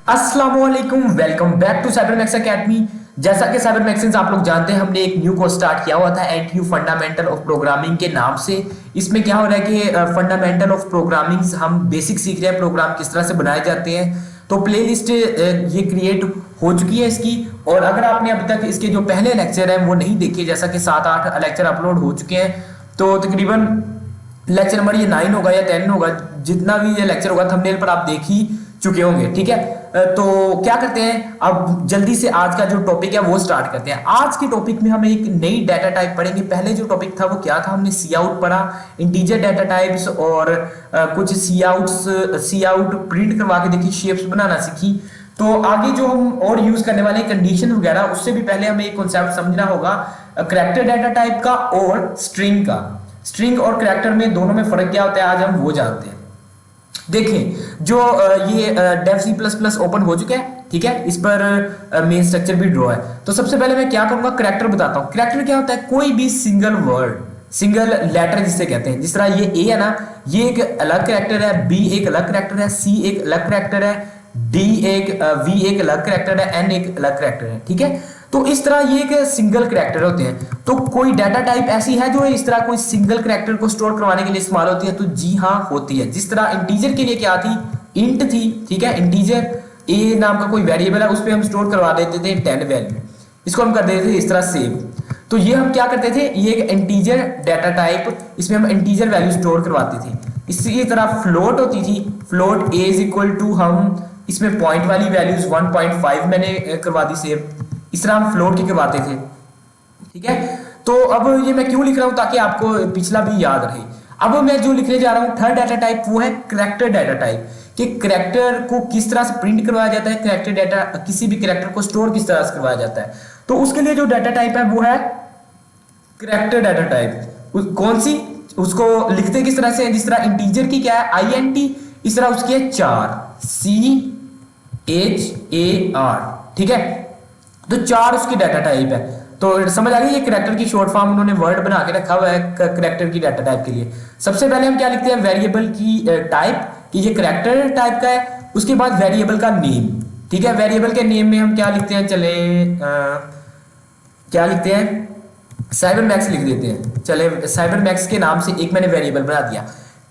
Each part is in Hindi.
अस्सलामुअलैकुम, वेलकम बैक टू साइबरमैक्स एकेडमी। जैसा कि साइबरमैक्स आप लोग जानते हैं, हमने एक न्यू कोर्स स्टार्ट किया हुआ था एनटीयू फंडामेंटल ऑफ प्रोग्रामिंग के नाम से। इसमें क्या हो रहा है कि फंडामेंटल ऑफ प्रोग्रामिंग हम बेसिक सीख रहे हैं, प्रोग्राम किस तरह से बनाए जाते हैं। तो प्लेलिस्ट ये क्रिएट हो चुकी है इसकी। और अगर आपने अभी तक इसके जो पहले लेक्चर हैं वो नहीं देखे, जैसा कि 7-8 लेक्चर अपलोड हो चुके हैं, तो तकरीबन लेक्चर नंबर ये 9 होगा या 10 होगा, जितना भी ये लेक्चर होगा थंबनेल पर आप देख ही चुके होंगे। ठीक है, तो क्या करते हैं, अब जल्दी से आज का जो टॉपिक है वो स्टार्ट करते हैं। आज के टॉपिक में हम एक नई डाटा टाइप पढ़ेंगे। पहले जो टॉपिक था वो क्या था, हमने सी आउट पढ़ा, इंटीजर डाटा टाइप्स, और कुछ सी आउट प्रिंट करवा के देखी, शेप्स बनाना सीखी। तो आगे जो हम और यूज करने वाले कंडीशन वगैरह, उससे भी पहले हमें एक कॉन्सेप्ट समझना होगा करैक्टर डाटा टाइप का और स्ट्रिंग का। स्ट्रिंग और करैक्टर में दोनों में फर्क क्या होता है, आज हम वो जानते हैं। देखें, जो ये Dev C plus plus open हो चुका है, ठीक है, इस पर मेन स्ट्रक्चर भी ड्रॉ है। तो सबसे पहले मैं क्या करूंगा, करैक्टर बताता हूं। करैक्टर क्या होता है, कोई भी सिंगल वर्ड, सिंगल लेटर जिसे कहते हैं। जिस तरह ये ए है ना, ये एक अलग करैक्टर है, बी एक अलग करैक्टर है, सी एक अलग करैक्टर है, डी एक, वी एक अलग करैक्टर है, एन एक अलग करैक्टर है। ठीक है, तो इस तरह ये एक सिंगल करैक्टर होते हैं। तो कोई डाटा टाइप ऐसी है जो इस तरह कोई सिंगल करैक्टर को स्टोर करवाने के लिए इस्तेमाल होती है, तो जी हाँ होती है। जिस तरह इंटीजर के लिए क्या थी, इंट थी। ठीक है, इंटीजर ए नाम का कोई वेरिएबल है, उस पर हम स्टोर करवा देते थे 10 वैल्यू, इसको हम कर देते थे इस तरह सेव। तो ये हम क्या करते थे, ये एक इंटीजर डाटा टाइप, इसमें हम इंटीजर वैल्यू स्टोर करवाते थे। इसी तरह फ्लोट होती थी, float a is equal to, हम इसमें पॉइंट वाली वैल्यूज 1.5 मैंने करवा दी सेव। इस तरह हम फ्लोट की करवाते थे। ठीक है, तो अब ये मैं क्यों लिख रहा हूं, ताकि आपको पिछला भी याद रहे। अब मैं जो लिखने जा रहा हूं थर्ड डाटा टाइप, वो है करैक्टर डाटा टाइप, कि करैक्टर को किस तरह से प्रिंट करवाया जाता है, करैक्टर डाटा, किसी भी करैक्टर को स्टोर किस तरह से करवाया जाता है। तो उसके लिए जो डाटा टाइप है वो है करैक्टर डाटा टाइप। कौन सी, उसको लिखते किस तरह से, जिस तरह इंटीजर की क्या है INT, इस तरह उसकी है 4 CHAR। ठीक है, तो 4 उसकी डाटा टाइप है। तो समझ आ गई, ये करैक्टर की शॉर्ट फॉर्म उन्होंने वर्ड बना के रखा हुआ है करैक्टर की डाटा टाइप के लिए। सबसे पहले हम क्या लिखते हैं, वेरिएबल की टाइप, कि ये करैक्टर टाइप का है। उसके बाद वेरिएबल का नेम। ठीक है, वेरिएबल के नेम में हम क्या लिखते हैं, चले क्या लिखते हैं, साइबरमैक्स लिख देते हैं। चले, साइबरमैक्स के नाम से एक मैंने वेरिएबल बना दिया।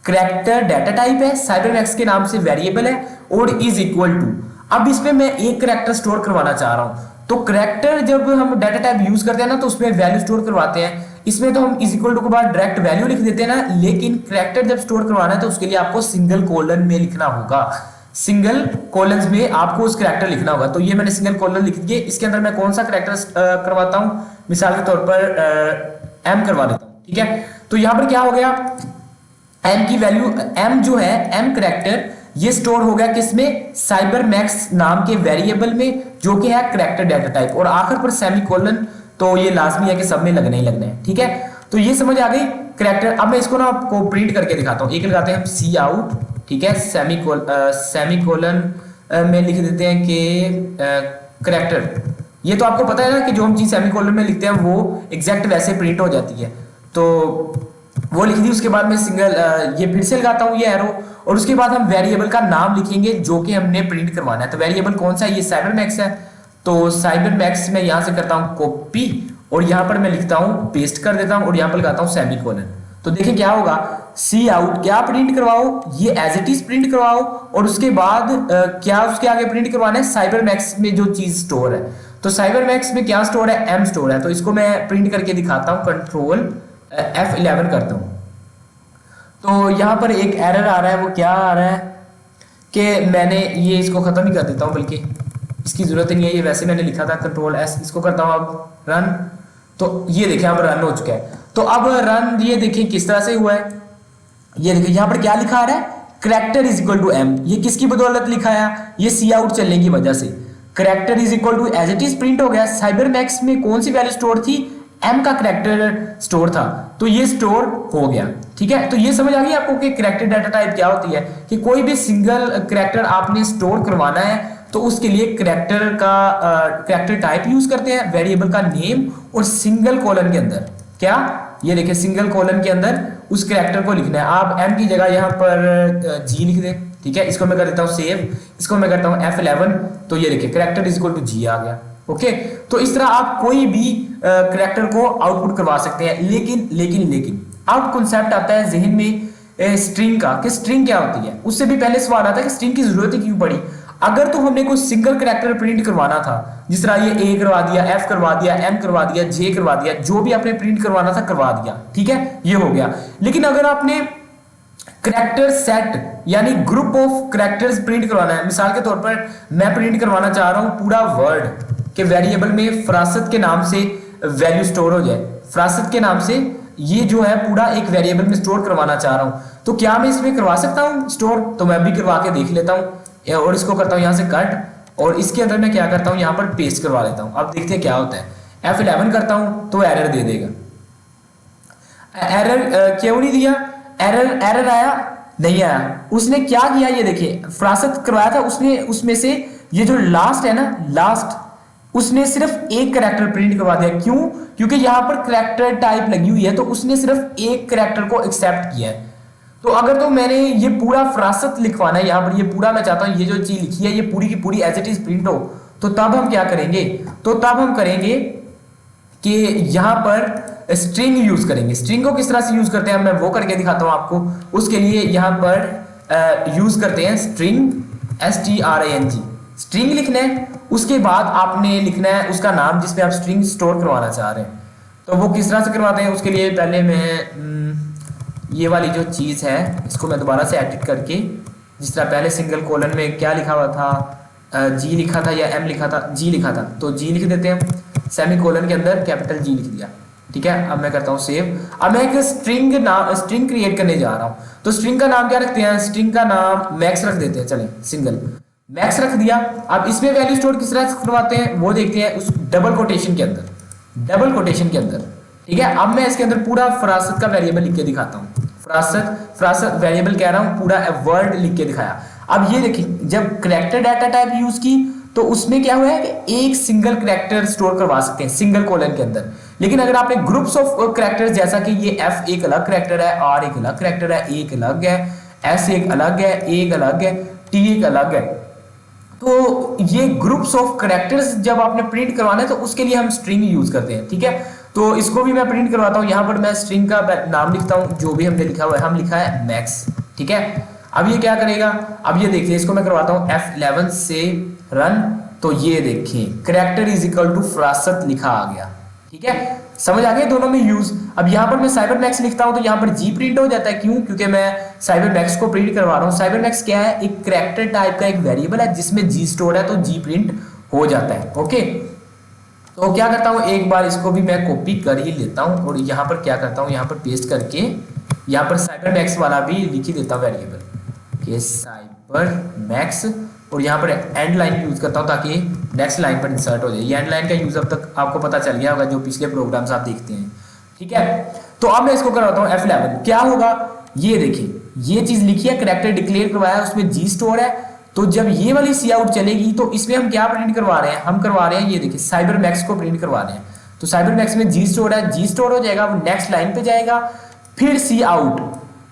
करैक्टर डाटा टाइप है, साइबरमैक्स के नाम से वेरिएबल है, और इज इक्वल टू, अब इसमें मैं एक करैक्टर स्टोर करवाना चाह रहा हूं। तो करैक्टर जब हम डाटा टाइप यूज करते हैं ना, तो उसमें वैल्यू स्टोर करवाते हैं। इसमें तो हम इज इक्वल टू के बाद डायरेक्ट वैल्यू लिख देते हैं ना, लेकिन करैक्टर जब स्टोर करवाना है तो उसके लिए आपको सिंगल कोलन में लिखना होगा। सिंगल कॉलम्स में आपको उस करैक्टर लिखना होगा। तो ये मैंने सिंगल कॉलन लिख दिए। इसके अंदर मैं कौन सा करैक्टर करवाता हूं, मिसाल के तौर पर एम करवा देता हूं। ठीक है, तो यहां पर क्या हो गया, एम की वैल्यू, एम जो है, एम करैक्टर ये स्टोर हो गया किसमें, साइबरमैक्स नाम के वेरिएबल में, जो कि है करैक्टर डाटा टाइप, और आखिर पर सेमीकोलन। तो ये लाजमी है कि सब में लगने ही लगने हैं। ठीक है, तो ये समझ आ गई करैक्टर। अब मैं इसको ना आपको प्रिंट करके दिखाता हूं। एक लगाते हैं हम सी आउट, ठीक है, सेमीकोलन में लिख देते हैं कि करैक्टर। ये तो आपको पता है ना कि जो हम चीज सेमीकोलन में लिखते हैं वो एग्जैक्ट वैसे प्रिंट हो जाती है। तो वो लिख दी। उसके बाद मैं सिंगल ये फिर से लगाता हूं ये एरो, और उसके बाद हम वेरिएबल का नाम लिखेंगे जो कि हमने प्रिंट करवाना है। तो वेरिएबल कौन सा है, ये साइबरमैक्स है। तो साइबरमैक्स में यहां से करता हूं कॉपी, और यहां पर मैं लिखता हूं, पेस्ट कर देता हूं, और यहां पर लगाता हूं सेमीकोलन। तो देखिए क्या होगा, सी आउट क्या प्रिंट करवाओ, ये एज इट इज प्रिंट करवाओ, और उसके बाद क्या उसके आगे प्रिंट करवाना है, साइबरमैक्स में जो चीज स्टोर है। तो साइबरमैक्स में क्या स्टोर है, एम स्टोर है। तो इसको मैं प्रिंट करके दिखाता हूं, कंट्रोल F11 करता हूं। तो यहां पर एक एरर आ रहा है, वो क्या आ रहा है कि मैंने ये इसको खत्म ही कर देता हूं, बल्कि इसकी जरूरत नहीं है, ये वैसे मैंने लिखा था। कंट्रोल S, इसको करता हूं अब रन। तो ये देखिए अब रन हो चुका है। तो अब रन, ये देखिए किस तरह से हुआ है। ये देखिए यहां पर क्या लिखा आ रहा है, character is equal to M. ये किसकी बदौलत लिखा है, ये सी आउट चलने की वजह से। Character is equal to as it is print हो गया। साइबरमैक्स में कौन सी वैल्यू स्टोर थी, एम का करैक्टर स्टोर था, तो ये स्टोर हो गया। ठीक है, तो ये समझ आ गई आपको कि करैक्टर डाटा टाइप क्या होती है, कि कोई भी सिंगल करैक्टर आपने स्टोर करवाना है तो उसके लिए करैक्टर का करैक्टर टाइप यूज करते हैं, वेरिएबल का नेम, और सिंगल कॉलन के अंदर क्या, ये देखिए सिंगल कॉलन के अंदर उस करैक्टर को लिखना है। आप एम की जगह यहाँ पर जी लिख दें। ठीक है, इसको मैं कर देता हूँ सेव, इसको मैं करता हूँ F11, तो ये देखिए करेक्टर इज इक्वल टू जी आ गया। ओके, तो इस तरह आप कोई भी करेक्टर को आउटपुट करवा सकते हैं। लेकिन अब कॉन्सेप्ट आता है जहन में स्ट्रिंग का, कि स्ट्रिंग क्या होती है। उससे भी पहले सवाल आता है कि स्ट्रिंग की जरूरत ही क्यों पड़ी। अगर तो हमने कोई सिंगल करेक्टर प्रिंट करवाना था, जिस तरह ये ए करवा दिया, एफ करवा दिया, एम करवा दिया, जे करवा दिया, जो भी आपने प्रिंट करवाना था करवा दिया, ठीक है, ये हो गया। लेकिन अगर आपने करेक्टर सेट यानी ग्रुप ऑफ करेक्टर्स प्रिंट करवाना है, मिसाल के तौर पर मैं प्रिंट करवाना चाह रहा हूं पूरा वर्ड के वेरिएबल में फरासत के नाम से वैल्यू स्टोर हो जाए, फरासत के नाम से ये जो है पूरा एक वेरिएबल में स्टोर करवाना चाह रहा हूं, तो क्या मैं इसमें करवा सकता हूं स्टोर? तो मैं भी करवा के देख लेता हूं, और इसको करता हूं यहां से कट, और इसके अंदर मैं क्या करता हूं, यहां पर पेस्ट करवा लेता हूं। अब देखते हैं क्या होता है। F11 करता हूं तो एरर दे देगा। एरर क्यों नहीं दिया? एरर आया नहीं आया। उसने क्या किया, ये देखिए फरासत करवाया था उसने, उसमें से ये जो लास्ट है ना, लास्ट उसने सिर्फ एक करैक्टर प्रिंट करवा दिया। क्यों? क्योंकि यहां पर करैक्टर टाइप लगी हुई है, तो उसने सिर्फ एक करैक्टर को एक्सेप्ट किया है। तो अगर तो मैंने ये पूरा फरासत लिखवाना है, यहां पर ये पूरा मैं चाहता हूं ये जो चीज लिखी है ये पूरी की पूरी एज इट इज प्रिंट हो, तो तब हम क्या करेंगे, तो तब हम करेंगे कि यहां पर स्ट्रिंग यूज करेंगे। स्ट्रिंग को किस तरह से यूज करते हैं मैं वो करके दिखाता हूं आपको। उसके लिए यहां पर यूज करते हैं स्ट्रिंग, STRING, स्ट्रिंग लिखना है। उसके बाद आपने लिखना है उसका नाम जिसमें आप स्ट्रिंग स्टोर करवाना चाह रहे हैं। तो वो किस तरह से करवाते हैं, उसके लिए पहले मैं ये वाली जो चीज़ है इसको मैं दोबारा से एडिट करके, जिस तरह पहले सिंगल कोलन में क्या लिखा हुआ था, जी लिखा था या एम लिखा था, जी लिखा था, तो जी लिख देते हैं, सेमी कोलन के अंदर कैपिटल जी लिख दिया। ठीक है, अब मैं करता हूँ सेव। अब मैं एक स्ट्रिंग क्रिएट करने जा रहा हूँ, तो स्ट्रिंग का नाम क्या रखते हैं, स्ट्रिंग का नाम मैक्स रख देते हैं। चलें, सिंगल मैक्स रख दिया। अब इसमें वैल्यू स्टोर किस तरह से करवाते हैं वो देखते हैं, उस डबल कोटेशन के अंदर, डबल कोटेशन के अंदर। ठीक है, अब मैं इसके अंदर पूरा फरासत का वेरिएबल लिख के दिखाता हूँ। फरासत वेरिएबल कह रहा हूँ, पूरा वर्ड लिख के दिखाया। अब ये देखिए, जब करैक्टर डाटा टाइप यूज की तो उसमें क्या हुआ है कि एक सिंगल करैक्टर स्टोर करवा सकते हैं सिंगल कोलन के अंदर। लेकिन अगर आपने ग्रुप्स ऑफ करैक्टर्स, जैसा कि ये F एक अलग करैक्टर है, R एक अलग करैक्टर है, A एक अलग है, S एक अलग है, A एक अलग है, T एक अलग है, तो ये ग्रुप्स ऑफ करैक्टर्स जब आपने प्रिंट करवाना है तो उसके लिए हम स्ट्रिंग यूज करते हैं। ठीक है, तो इसको भी मैं प्रिंट करवाता हूँ। यहाँ पर मैं स्ट्रिंग का नाम लिखता हूँ, जो भी हमने लिखा हुआ है, हम लिखा है मैक्स। ठीक है, अब ये क्या करेगा, अब ये देखिए, इसको मैं करवाता हूँ F11 से रन, तो ये देखिए करैक्टर इज इक्वल टू फरासत लिखा आ गया। ठीक है, समझ आ गया दोनों में यूज। अब यहाँ पर मैं साइबर मैक्स लिखता हूं तो यहाँ पर जी प्रिंट हो जाता है। क्यों? क्योंकि मैं साइबर मैक्स को प्रिंट करवा रहा हूँ। साइबर मैक्स क्या है, एक करैक्टर टाइप का एक वेरिएबल है जिसमें जी स्टोर है, तो जी प्रिंट हो जाता है। ओके, तो क्या करता हूँ, एक बार इसको भी मैं कॉपी कर ही लेता हूँ और यहाँ पर क्या करता हूँ, यहाँ पर पेस्ट करके यहाँ पर साइबर मैक्स वाला भी लिख ही देता हूँ वेरिएबल के साइबर मैक्स, और यहाँ पर एंड लाइन यूज करता हूँ ताकि नेक्स्ट लाइन पर इंसर्ट हो जाए। ये एंड लाइन का यूज अब तक आपको पता चल गया होगा जो पिछले प्रोग्राम्स आप देखते हैं। ठीक है, तो अब मैं इसको करवाता हूँ F11। क्या होगा, ये देखिए ये चीज लिखी है, करैक्टर डिक्लेयर करवाया, उसमें जी स्टोर है। तो जब ये वाली सी आउट चलेगी तो इसमें हम क्या प्रिंट करवा रहे हैं, हम करवा रहे हैं ये देखिए साइबर मैक्स को प्रिंट करवा रहे हैं। तो साइबर मैक्स में जी स्टोर है, जी स्टोर हो जाएगा, वो नेक्स्ट लाइन पे जाएगा, फिर सी आउट।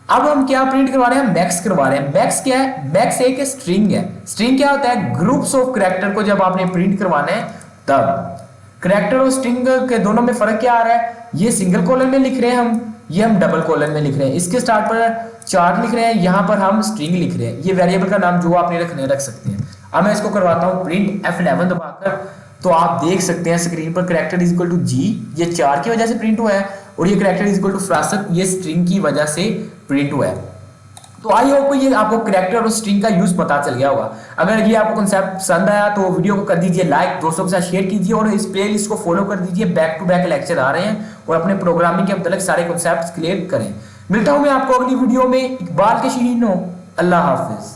अब हम क्या प्रिंट करवा रहे हैं, मैक्स करवा रहे हैं। मैक्स क्या है, मैक्स एक स्ट्रिंग है। स्ट्रिंग क्या होता है, ग्रुप्स ऑफ करैक्टर को जब आपने प्रिंट करवाना है तब। करैक्टर और स्ट्रिंग के दोनों में फर्क क्या आ रहा है, ये सिंगल कॉलन में लिख रहे हैं हम, ये हम डबल कॉलन में लिख रहे हैं। इसके स्टार्ट पर चार्ट लिख रहे हैं, यहाँ पर हम स्ट्रिंग लिख रहे हैं। ये वेरिएबल का नाम जो आपने रखने रख सकते हैं। अब मैं इसको करवाता हूँ प्रिंट F11 दबाकर, तो आप देख सकते हैं स्क्रीन पर करैक्टर इज इक्वल टू जी, ये 4 की वजह से प्रिंट हुआ है, और ये करैक्टर इज इक्वल टू फरासत, ये स्ट्रिंग की वजह से प्रिंट हुआ है। तो आई होप ये आपको करैक्टर और स्ट्रिंग का यूज पता चल गया होगा। अगर ये आपको कांसेप्ट पसंद आया तो वीडियो को कर दीजिए लाइक, दोस्तों के साथ शेयर कीजिए, और इस प्लेलिस्ट को फॉलो कर दीजिए। बैक टू बैक लेक्चर आ रहे हैं और अपने प्रोग्रामिंग के मतलब सारे कॉन्सेप्ट्स क्लियर करें। मिलता हूं मैं आपको अगली वीडियो में। इकबाल के शीहीनो, अल्लाह हाफिज।